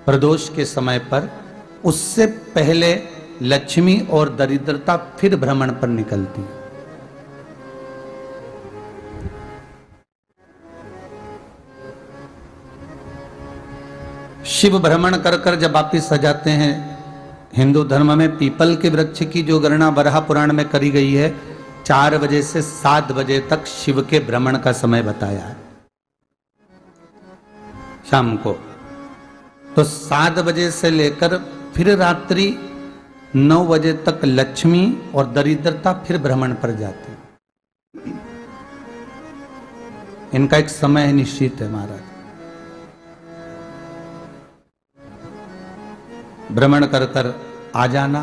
प्रदोष के समय पर, उससे पहले लक्ष्मी और दरिद्रता फिर भ्रमण पर निकलती है। शिव भ्रमण कर कर जब वापिस आ जाते हैं, हिंदू धर्म में पीपल के वृक्ष की जो गणना वराह पुराण में करी गई है, 4 बजे से 7 बजे तक शिव के भ्रमण का समय बताया है शाम को। तो 7 बजे से लेकर फिर रात्रि 9 बजे तक लक्ष्मी और दरिद्रता फिर भ्रमण पर जाती। इनका एक समय निश्चित है महाराज। भ्रमण कर कर आ जाना।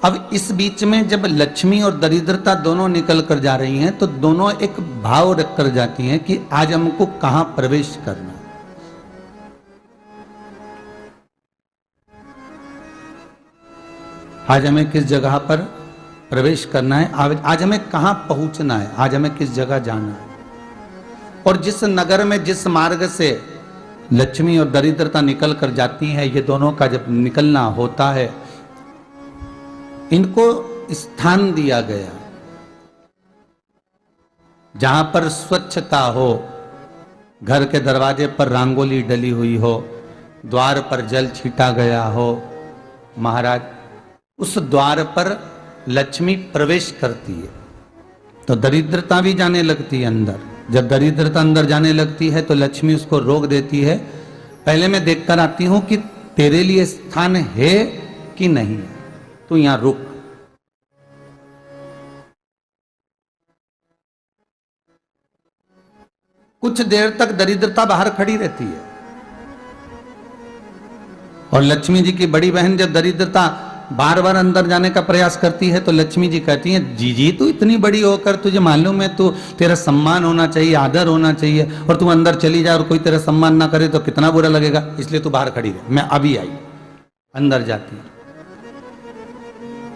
अब इस बीच में जब लक्ष्मी और दरिद्रता दोनों निकल कर जा रही हैं, तो दोनों एक भाव रख कर जाती हैं कि आज हमको कहां प्रवेश करना। आज हमें किस जगह पर प्रवेश करना है, आज हमें कहां पहुंचना है, आज हमें किस जगह जाना है। और जिस नगर में जिस मार्ग से लक्ष्मी और दरिद्रता निकल कर जाती है, ये दोनों का जब निकलना होता है, इनको स्थान दिया गया जहां पर स्वच्छता हो, घर के दरवाजे पर रंगोली डली हुई हो, द्वार पर जल छीटा गया हो। महाराज, उस द्वार पर लक्ष्मी प्रवेश करती है तो दरिद्रता भी जाने लगती है अंदर। जब दरिद्रता अंदर जाने लगती है तो लक्ष्मी उसको रोक देती है। पहले मैं देखकर आती हूं कि तेरे लिए स्थान है कि नहीं है, तू यहां रुक। कुछ देर तक दरिद्रता बाहर खड़ी रहती है और लक्ष्मी जी की बड़ी बहन जब दरिद्रता बार बार अंदर जाने का प्रयास करती है तो लक्ष्मी जी कहती हैं, जीजी तू इतनी बड़ी होकर तुझे मालूम है तू तेरा सम्मान होना चाहिए, आदर होना चाहिए, और तू अंदर चली जाए और कोई तेरा सम्मान ना करे तो कितना बुरा लगेगा, इसलिए तू बाहर खड़ी रहे। मैं अभी आई। अंदर जाती है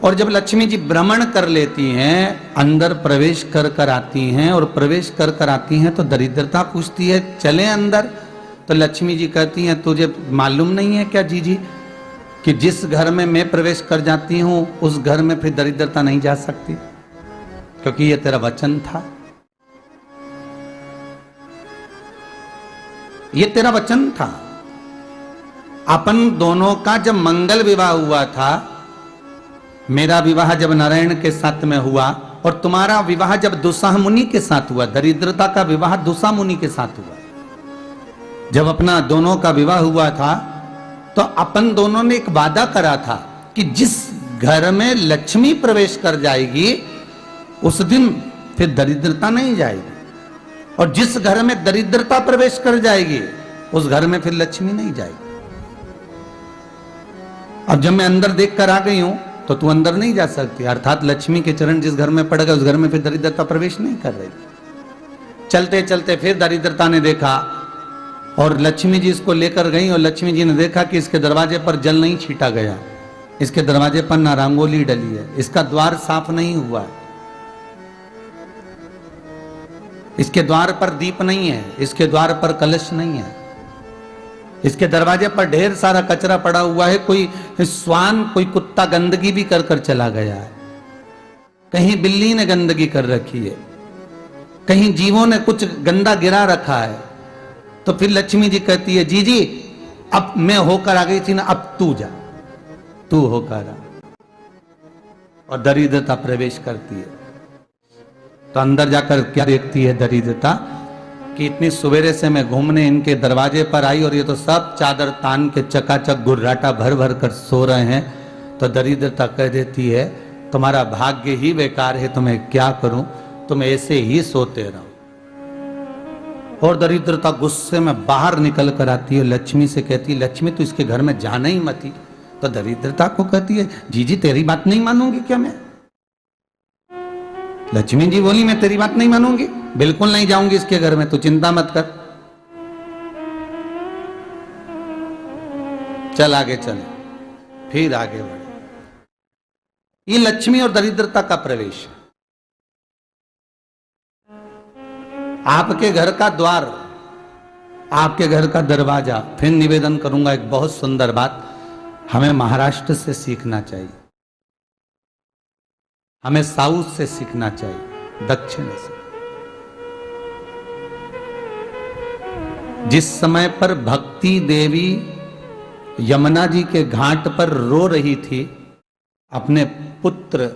और जब लक्ष्मी जी भ्रमण कर लेती हैं, अंदर प्रवेश कर कर आती हैं और प्रवेश कर कर आती हैं तो दरिद्रता पूछती है चले अंदर। तो लक्ष्मी जी कहती हैं, तुझे मालूम नहीं है क्या जीजी कि जिस घर में मैं प्रवेश कर जाती हूं उस घर में फिर दरिद्रता नहीं जा सकती, क्योंकि यह तेरा वचन था, यह तेरा वचन था। अपन दोनों का जब मंगल विवाह हुआ था, मेरा विवाह जब नारायण के साथ में हुआ और तुम्हारा विवाह जब दुसाह मुनि के साथ हुआ, दरिद्रता का विवाह दुसाह मुनि के साथ हुआ। जब अपना दोनों का विवाह हुआ था तो अपन दोनों ने एक वादा करा था कि जिस घर में लक्ष्मी प्रवेश कर जाएगी उस दिन फिर दरिद्रता नहीं जाएगी, और जिस घर में दरिद्रता प्रवेश कर जाएगी उस घर में फिर लक्ष्मी नहीं जाएगी। अब जब मैं अंदर देख कर आ गई हूं तो तू अंदर नहीं जा सकती, अर्थात लक्ष्मी के चरण जिस घर में पड़ गए उस घर में फिर दरिद्रता प्रवेश नहीं कर रही। चलते चलते फिर दरिद्रता ने देखा और लक्ष्मी जी इसको लेकर गई और लक्ष्मी जी ने देखा कि इसके दरवाजे पर जल नहीं छीटा गया, इसके दरवाजे पर ना रंगोली डली है, इसका द्वार साफ नहीं हुआ है, इसके द्वार पर दीप नहीं है, इसके द्वार पर कलश नहीं है, इसके दरवाजे पर ढेर सारा कचरा पड़ा हुआ है, कोई स्वान कोई कुत्ता गंदगी भी कर कर चला गया है, कहीं बिल्ली ने गंदगी कर रखी है, कहीं जीवों ने कुछ गंदा गिरा रखा है। तो फिर लक्ष्मी जी कहती है, जीजी अब मैं होकर आ गई थी ना, अब तू जा, तू होकर आ। और दरिद्रता प्रवेश करती है तो अंदर जाकर क्या देखती है दरिद्रता कि इतनी सवेरे से मैं घूमने इनके दरवाजे पर आई और ये तो सब चादर तान के चकाचक गुर्राटा भर भर कर सो रहे हैं। तो दरिद्रता कह देती है, तुम्हारा भाग्य ही बेकार है, तुम्हें क्या करूं, तुम ऐसे ही सोते रहो। और दरिद्रता गुस्से में बाहर निकल कर आती है, लक्ष्मी से कहती है, लक्ष्मी तू इसके घर में जाना ही मत ही। तो दरिद्रता को कहती है, जीजी तेरी बात नहीं मानूंगी क्या मैं? लक्ष्मी जी बोली, मैं तेरी बात नहीं मानूंगी, बिल्कुल नहीं जाऊंगी इसके घर में, तू चिंता मत कर, चल आगे चले। फिर आगे बढ़े। ये लक्ष्मी और दरिद्रता का प्रवेश है। आपके घर का द्वार आपके घर का दरवाजा। फिर निवेदन करूंगा एक बहुत सुंदर बात, हमें महाराष्ट्र से सीखना चाहिए, हमें साउथ से सीखना चाहिए, दक्षिण से। जिस समय पर भक्ति देवी यमुना जी के घाट पर रो रही थी अपने पुत्र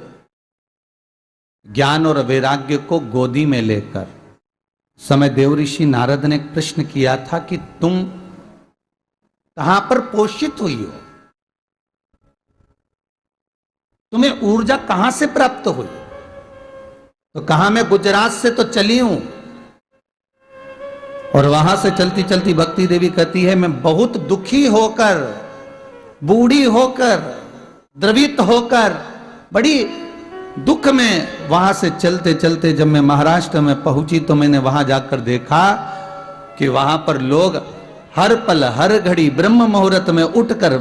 ज्ञान और वैराग्य को गोदी में लेकर, समय देवऋषि नारद ने एक प्रश्न किया था कि तुम कहां पर पोषित हुई हो, तुम्हें ऊर्जा कहां से प्राप्त हुई? तो कहा मैं गुजरात से तो चली हूं। और वहां से चलती चलती भक्ति देवी कहती है मैं बहुत दुखी होकर, बूढ़ी होकर, द्रवित होकर, बड़ी दुख में वहां से चलते चलते जब मैं महाराष्ट्र में पहुंची तो मैंने वहां जाकर देखा कि वहां पर लोग हर पल हर घड़ी ब्रह्म मुहूर्त में उठकर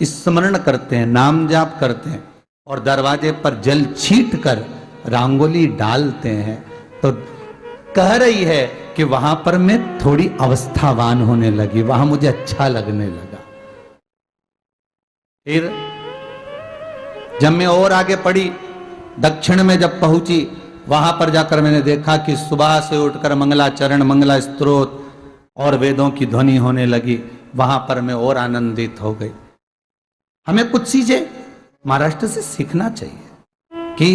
स्मरण करते हैं, नाम जाप करते हैं और दरवाजे पर जल छीट कर रंगोली डालते हैं। तो कह रही है कि वहां पर मैं थोड़ी अवस्थावान होने लगी, वहां मुझे अच्छा लगने लगा। फिर जब मैं और आगे पड़ी, दक्षिण में जब पहुंची, वहां पर जाकर मैंने देखा कि सुबह से उठकर मंगलाचरण, मंगला स्तोत्र और वेदों की ध्वनि होने लगी। वहां पर मैं और आनंदित हो गई। हमें कुछ चीजें महाराष्ट्र से सीखना चाहिए कि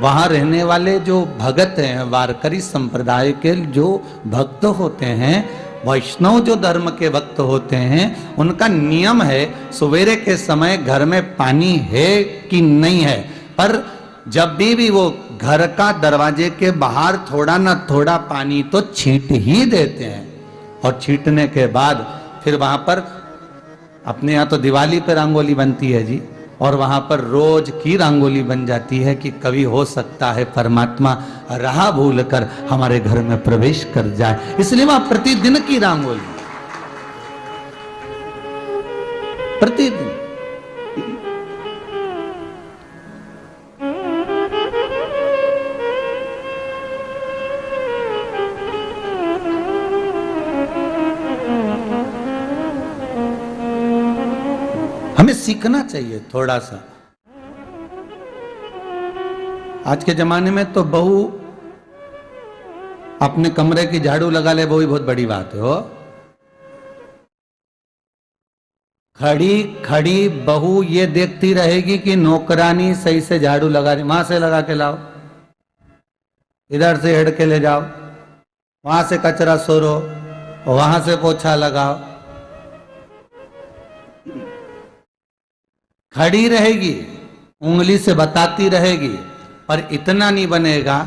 वहां रहने वाले जो भगत हैं, वारकरी संप्रदाय के जो भक्त होते हैं, वैष्णव जो धर्म के भक्त होते हैं, उनका नियम है सवेरे के समय घर में पानी है कि नहीं है, पर जब भी वो घर का दरवाजे के बाहर थोड़ा ना थोड़ा पानी तो छींट ही देते हैं। और छींटने के बाद फिर वहां पर अपने यहाँ तो दिवाली पे रंगोली बनती है जी, और वहां पर रोज की रंगोली बन जाती है कि कभी हो सकता है परमात्मा राह भूल कर हमारे घर में प्रवेश कर जाए, इसलिए वहां प्रतिदिन की रंगोली, प्रतिदिन। हमें सीखना चाहिए थोड़ा सा। आज के जमाने में तो बहू अपने कमरे की झाड़ू लगा ले, वो ही बहुत बड़ी बात है। हो खड़ी खड़ी बहू ये देखती रहेगी कि नौकरानी सही से झाड़ू लगा रही, वहां से लगा के लाओ, इधर से हेड के ले जाओ, वहां से कचरा सोरो, वहां से पोछा लगाओ। खड़ी रहेगी, उंगली से बताती रहेगी, पर इतना नहीं बनेगा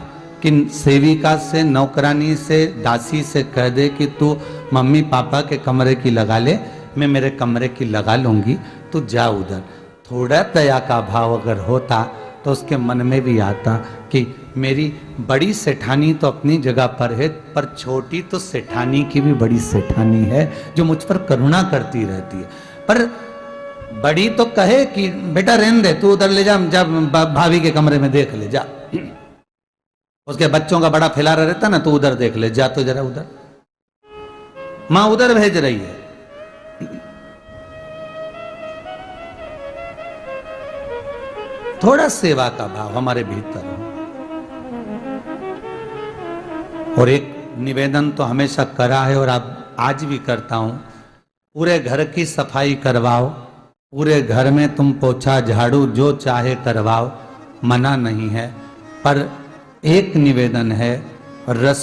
कि सेविका से, नौकरानी से, दासी से कह दे कि तू मम्मी पापा के कमरे की लगा ले, मैं मेरे कमरे की लगा लूंगी, तू जा उधर। थोड़ा दया का भाव अगर होता तो उसके मन में भी आता कि मेरी बड़ी सेठानी तो अपनी जगह पर है, पर छोटी तो सेठानी की भी बड़ी सेठानी है जो मुझ पर करुणा करती रहती है। पर बड़ी तो कहे कि बेटा रहने दे, तू उधर ले जा, जा भाभी के कमरे में देख ले जा, उसके बच्चों का बड़ा फैलारा रहता ना, तो उधर देख ले जा, तो जरा उधर मां उधर भेज रही है। थोड़ा सेवा का भाव हमारे भीतर हो। और एक निवेदन तो हमेशा करा है और अब आज भी करता हूं, पूरे घर की सफाई करवाओ, पूरे घर में तुम पोछा झाड़ू जो चाहे करवाओ, मना नहीं है। पर एक निवेदन है, रस